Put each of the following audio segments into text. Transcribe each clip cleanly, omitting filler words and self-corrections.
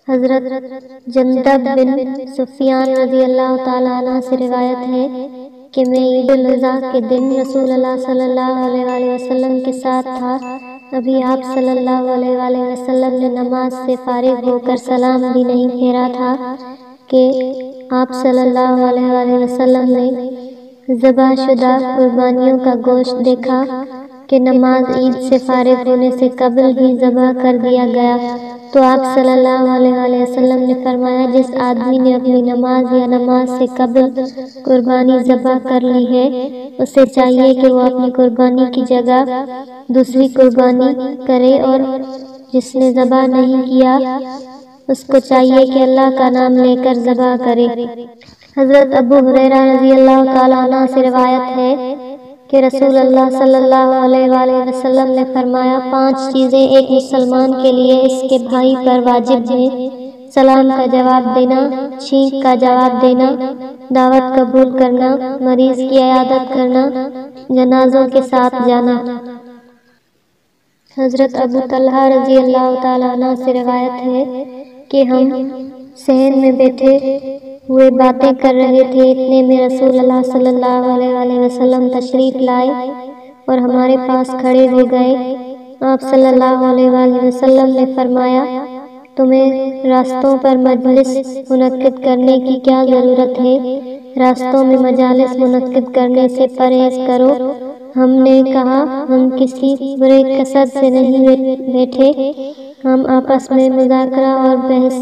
حضرت جندب بن سفیان رضی اللہ تعالیٰ عنہ سے روایت ہے کہ میں عید الاضحیٰ کے دن رسول اللہ صلی اللہ علیہ وآلہ وسلم کے ساتھ تھا۔ ابھی آپ صلی اللہ علیہ وآلہ وسلم نے نماز سے فارغ ہو کر سلام بھی نہیں پھیرا تھا کہ آپ صلی اللہ علیہ وآلہ وسلم نے ذبح شدہ قربانیوں کا گوشت دیکھا کہ نماز عید سے فارغ ہونے سے قبل ہی ذبح کر دیا گیا، تو آپ صلی اللہ علیہ وآلہ وسلم نے فرمایا، جس آدمی نے اپنی نماز یا نماز سے قبل قربانی ذبح کر لی ہے، اسے چاہیے کہ وہ اپنی قربانی کی جگہ دوسری قربانی کرے، اور جس نے ذبح نہیں کیا اس کو چاہیے کہ اللہ کا نام لے کر ذبح کرے۔ حضرت ابو ہریرہ رضی اللہ تعالیٰ عنہ سے روایت ہے کہ رسول اللہ صلی اللہ علیہ وآلہ وسلم نے فرمایا، 5 چیزیں ایک مسلمان کے لیے اس کے بھائی پر واجب ہیں: سلام کا جواب دینا، چھینک کا جواب دینا، دعوت قبول کرنا، مریض کی عیادت کرنا، جنازوں کے ساتھ جانا۔ حضرت ابو طلحہ رضی اللہ تعالیٰ عنہ سے روایت ہے کہ ہم صحن میں بیٹھے ہوئے باتیں کر رہے تھے، اتنے میں رسول اللہ صلی اللہ علیہ وآلہ وسلم تشریف لائے اور ہمارے پاس کھڑے ہو گئے۔ آپ صلی اللہ علیہ وآلہ وسلم نے فرمایا، تمہیں راستوں پر مجلس منعقد کرنے کی کیا ضرورت ہے؟ راستوں میں مجالس منعقد کرنے سے پرہیز کرو۔ ہم نے کہا، ہم کسی برے قصد سے نہیں بیٹھے، ہم آپس میں مذاکرہ اور بحث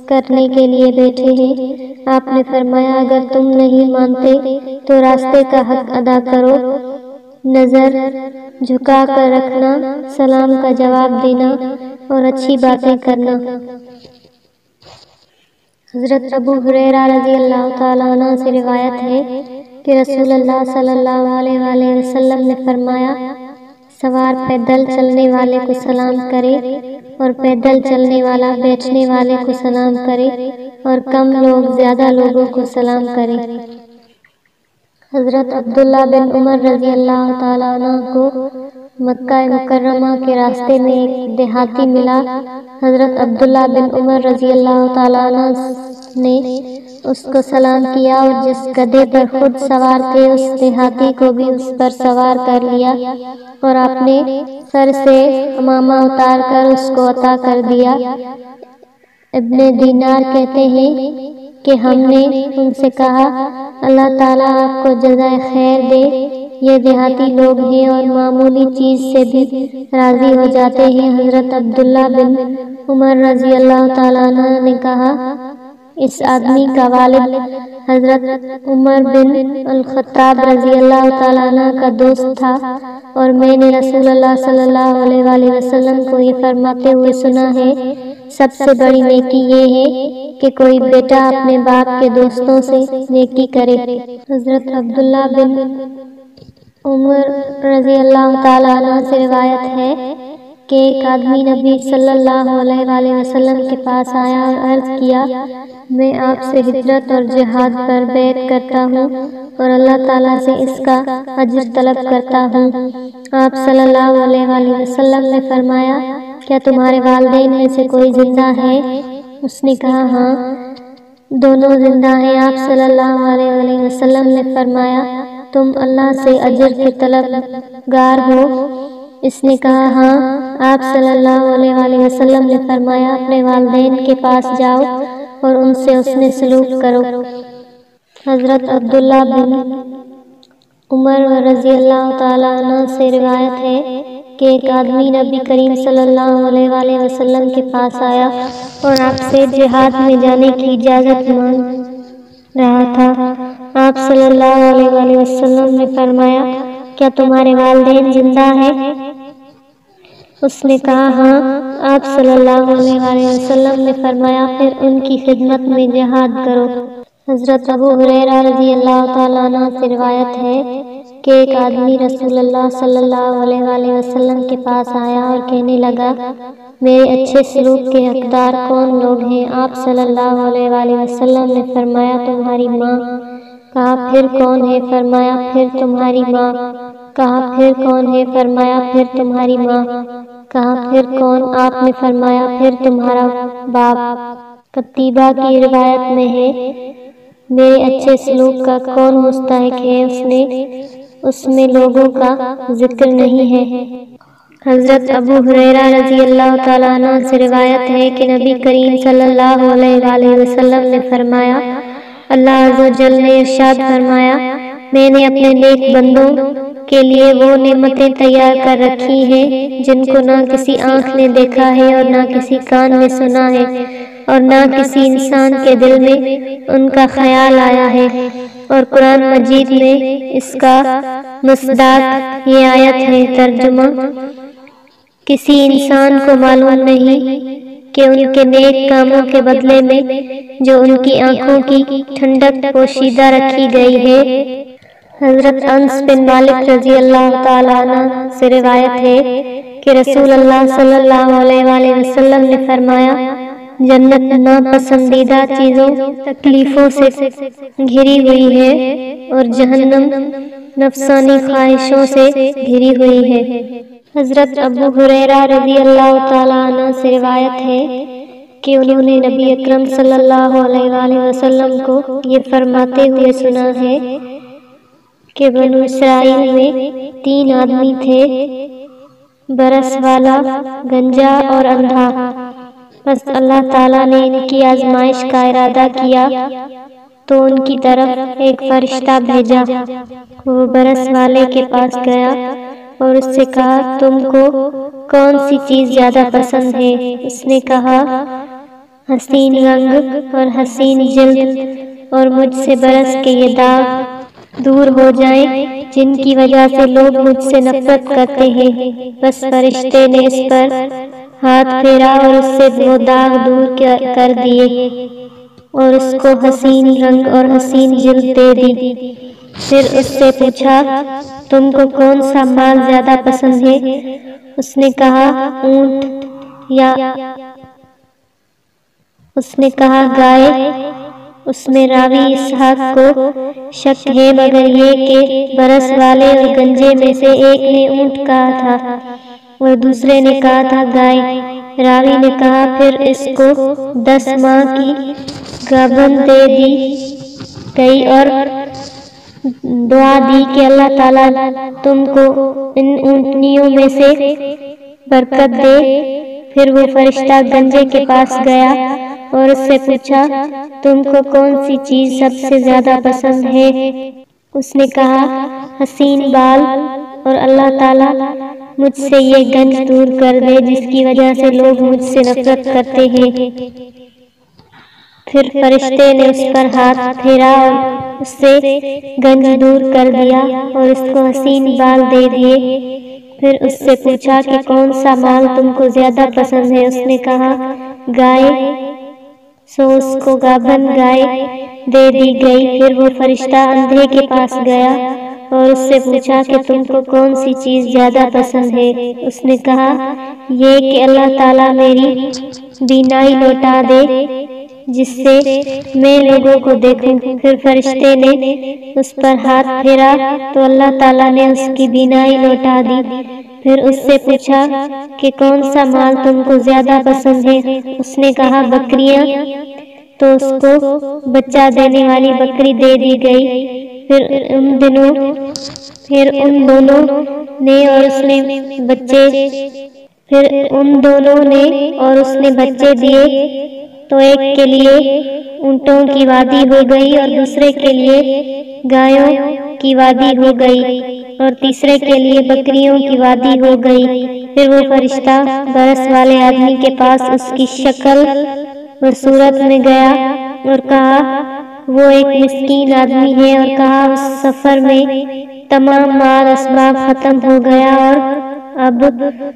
کرنے کے لیے بیٹھے ہیں۔ آپ نے فرمایا، اگر تم نہیں مانتے تو راستے کا حق ادا کرو، نظر جھکا کر رکھنا، سلام کا جواب دینا اور اچھی باتیں کرنا۔ حضرت ابو ہریرہ رضی اللہ تعالیٰ عنہ سے روایت ہے کہ رسول اللہ صلی اللہ علیہ وآلہ وسلم نے فرمایا، سوار پیدل چلنے والے کو سلام کرے اور پیدل چلنے والا بیٹھنے والے کو سلام کرے، اور کم لوگ زیادہ لوگوں کو سلام کرے۔ حضرت عبداللہ بن عمر رضی اللہ تعالیٰ عنہ کو مکہ مکرمہ کے راستے میں ایک دیہاتی ملا۔ حضرت عبداللہ بن عمر رضی اللہ تعالیٰ عنہ نے اس کو سلام کیا اور جس گدھے پر خود سوار تھے اس دیہاتی کو بھی اس پر سوار کر لیا اور اپنے سر سے عمامہ اتار کر اس کو عطا کر دیا۔ ابن دینار کہتے ہیں کہ ہم نے ان سے کہا، اللہ تعالیٰ آپ کو جزائے خیر دے، یہ دیہاتی لوگ ہیں اور معمولی چیز سے بھی راضی ہو جاتے ہیں۔ حضرت عبداللہ بن عمر رضی اللہ تعالیٰ عنہ نے کہا، اس آدمی کا والد حضرت عمر بن الخطاب رضی اللہ تعالیٰ عنہ کا دوست تھا، اور میں نے رسول اللہ صلی اللہ علیہ وآلہ وسلم کو یہ فرماتے ہوئے سنا ہے، سب سے بڑی نیکی یہ ہے کہ کوئی بیٹا اپنے باپ کے دوستوں سے نیکی کرے۔ حضرت عبداللہ بن عمر رضی اللہ تعالیٰ عنہ سے روایت ہے کہ ایک آدمی نبی صلی اللہ علیہ وآلہ وسلم کے پاس آیا اور عرض کیا، میں آپ سے ہجرت اور جہاد پر بیعت کرتا ہوں اور اللہ تعالیٰ سے اس کا اجر طلب کرتا ہوں۔ آپ صلی اللہ علیہ وآلہ وسلم نے فرمایا، کیا تمہارے والدین میں سے کوئی زندہ ہے؟ اس نے کہا، ہاں، دونوں زندہ ہیں۔ آپ صلی اللہ علیہ وآلہ وسلم نے فرمایا، تم اللہ سے اجر کے طلبگار ہو؟ اس نے کہا، ہاں۔ آپ صلی اللہ علیہ وآلہ وسلم نے فرمایا، اپنے والدین کے پاس جاؤ اور ان سے حسن سلوک کرو۔ حضرت عبداللہ بن عمر رضی اللہ تعالیٰ عنہ سے روایت ہے کہ ایک آدمی نبی کریم صلی اللہ علیہ وآلہ وسلم کے پاس آیا اور آپ سے جہاد میں جانے کی اجازت مانگ رہا تھا۔ آپ صلی اللہ علیہ وآلہ وسلم نے فرمایا، کیا تمہارے والدین زندہ ہیں؟ اس نے کہا، ہاں۔ آپ صلی اللہ علیہ وآلہ وسلم نے فرمایا، پھر ان کی خدمت میں جہاد کرو۔ حضرت ابو ہریرہ رضی اللہ تعالیٰ عنہ سے روایت ہے کہ ایک آدمی رسول اللہ صلی اللہ علیہ وآلہ وسلم کے پاس آیا اور کہنے لگا، میرے اچھے سلوک کے حقدار کون لوگ ہیں؟ آپ صلی اللہ علیہ وآلہ وسلم نے فرمایا، تمہاری ماں۔ کہا، پھر کون ہے؟ فرمایا، پھر تمہاری ماں۔ کہا، پھر کون ہے؟ فرمایا، پھر تمہاری ماں۔ کہا، پھر کون؟ آپ نے فرمایا، پھر تمہارا باپ۔ قتیبہ کی روایت میں ہے، میرے اچھے سلوک کا کون مستحق ہے، اس میں لوگوں کا ذکر نہیں ہے۔ حضرت ابو ہریرہ رضی اللہ تعالیٰ عنہ سے روایت ہے کہ نبی کریم صلی اللہ علیہ وآلہ وسلم نے فرمایا، اللہ عز و جل نے ارشاد فرمایا، میں نے اپنے نیک بندوں کے لیے وہ نعمتیں تیار کر رکھی ہیں جن کو نہ کسی آنکھ نے دیکھا ہے اور نہ کسی کان نے سنا ہے اور نہ کسی انسان کے دل میں ان کا خیال آیا ہے۔ اور قرآن مجید میں اس کا مصداق یہ آیت ہے۔ ترجمہ: کسی انسان کو معلوم نہیں کہ ان کے نیک کاموں کے بدلے میں جو ان کی آنکھوں کی ٹھنڈک پوشیدہ رکھی گئی ہے۔ حضرت انس بن مالک رضی اللہ تعالیٰ عنہ سے روایت ہے کہ رسول اللہ صلی اللہ علیہ وآلہ وسلم نے فرمایا، جنت ناپسندیدہ چیزوں، تکلیفوں سے گھری ہوئی ہے اور جہنم نفسانی خواہشوں سے گھری ہوئی ہے۔ حضرت ابو ہریرہ رضی اللہ تعالیٰ عنہ سے روایت ہے کہ انہوں نے نبی اکرم صلی اللہ علیہ وآلہ وسلم کو یہ فرماتے ہوئے سنا ہے کہ بنو اسرائیل میں 3 آدمی تھے، برس والا، گنجا اور اندھا۔ بس اللہ تعالیٰ نے ان کی آزمائش کا ارادہ کیا تو ان کی طرف ایک فرشتہ بھیجا۔ وہ برس والے کے پاس گیا اور اس سے کہا، تم کو کون سی چیز زیادہ پسند ہے؟ اس نے کہا، حسین رنگ اور حسین جلد، اور مجھ سے برس کے یہ داغ دور ہو جائیں جن کی وجہ سے لوگ مجھ سے نفرت کرتے ہیں۔ بس فرشتے نے اس پر ہاتھ پھیرا اور اس سے وہ داغ دور کر دیے اور اس کو حسین رنگ اور حسین جلد دے دی۔ پھر اس سے پوچھا، تم کو کون سا مال زیادہ پسند ہے؟ اس نے کہا، اونٹ، یا اس نے کہا، گائے۔ اس میں راوی اسحاق کو شک ہے، مگر یہ کہ برس والے اور گنجے میں سے ایک نے اونٹ کہا تھا اور دوسرے نے کہا تھا گائے۔ راوی نے کہا، پھر اس کو 10 ماہ کی گابن دے دی گئی اور دعا دی کہ اللہ تعالیٰ تم کو ان اونٹنیوں میں سے برکت دے۔ پھر وہ فرشتہ گنجے کے پاس گیا اور اس سے پوچھا، تم کو کون سی چیز سب سے زیادہ پسند ہے؟ اس نے کہا، حسین بال، اور اللہ تعالیٰ مجھ سے یہ گنج دور کر دے جس کی وجہ سے لوگ مجھ سے نفرت کرتے ہیں۔ پھر فرشتے نے اس پر ہاتھ پھیرا اور اس سے گنج دور کر دیا اور اس کو حسین بال دے دیے۔ پھر اس سے پوچھا کہ کون سا مال تم کو زیادہ پسند ہے؟ اس نے کہا، گائے۔ سو اس کو گابن گائے دے دی گئی۔ پھر وہ فرشتہ اندھے کے پاس گیا اور اس سے پوچھا کہ تم کو کون سی چیز زیادہ پسند ہے؟ اس نے کہا، یہ کہ اللہ تعالیٰ میری بینائی لوٹا دے جس سے میں لوگوں کو دیکھوں۔ پھر فرشتے نے اس پر ہاتھ پھیرا تو اللہ تعالیٰ نے اس کی بینائی لوٹا دی۔ پھر اس سے پوچھا کہ کون سا مال تم کو زیادہ پسند ہے؟ اس نے کہا، بکریاں۔ تو اس کو بچہ دینے والی بکری دے دی گئی۔ پھر ان دونوں نے اور اس نے بچے دیے تو ایک کے لیے اونٹوں کی وادی ہو گئی اور دوسرے کے لیے گایوں کی وادی ہو گئی اور تیسرے کے لیے بکریوں کی وادی ہو گئی۔ پھر وہ فرشتہ برس والے آدمی کے پاس اس کی شکل اور صورت میں گیا اور کہا، وہ ایک مسکین آدمی ہے، اور کہا، اس سفر میں تمام مال اسباب ختم ہو گیا اور اب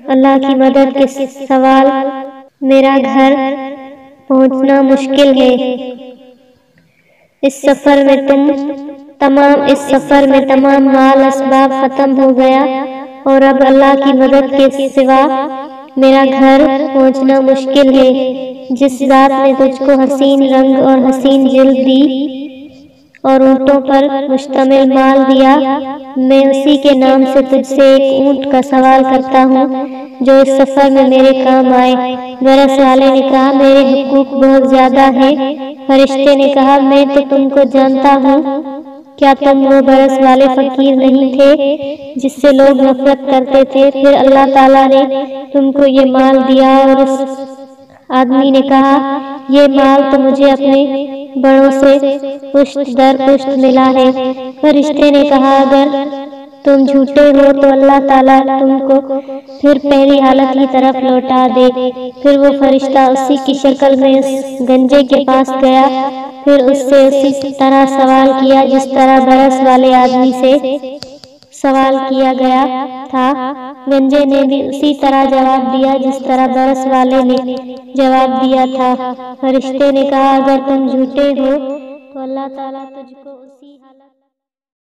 اللہ کی مدد کے سوال میرا گھر پہنچنا مشکل ہے۔ اس سفر میں تمام مال اسباب ختم ہو گیا اور اب اللہ کی مدد کے سوا میرا گھر پہنچنا مشکل ہے۔ جس ذات نے تجھ کو حسین رنگ اور حسین جلد دی اور اونٹوں پر مشتمل مال دیا، میں اسی کے نام سے تجھ سے ایک اونٹ کا سوال کرتا ہوں جو اس سفر میں میرے کام آئے۔ برس والے نے کہا میرے حقوق بہت زیادہ ہیں۔ فرشتے نے کہا میں تو تم کو جانتا ہوں، کیا تم وہ برس والے فقیر نہیں تھے جس سے لوگ نفرت کرتے تھے؟ پھر اللہ تعالیٰ نے تم کو یہ مال دیا۔ اور اس آدمی نے کہا یہ مال تو مجھے اپنے بڑوں سے پشت در پشت ملا ہے۔ فرشتے نے کہا اگر تم جھوٹے ہو تو اللہ تعالیٰ تم کو پھر پہلی حالت کی طرف لوٹا دے۔ پھر وہ فرشتہ اسی کی شکل میں اس گنجے کے پاس گیا، پھر اس سے اسی طرح سوال کیا جس طرح برس والے آدمی سے سوال کیا گیا تھا۔ گنجے نے بھی اسی طرح جواب دیا جس طرح برس والے نے جواب دیا تھا۔ فرشتے نے کہا اگر تم جھوٹے ہو تو اللہ تعالیٰ تجھ کو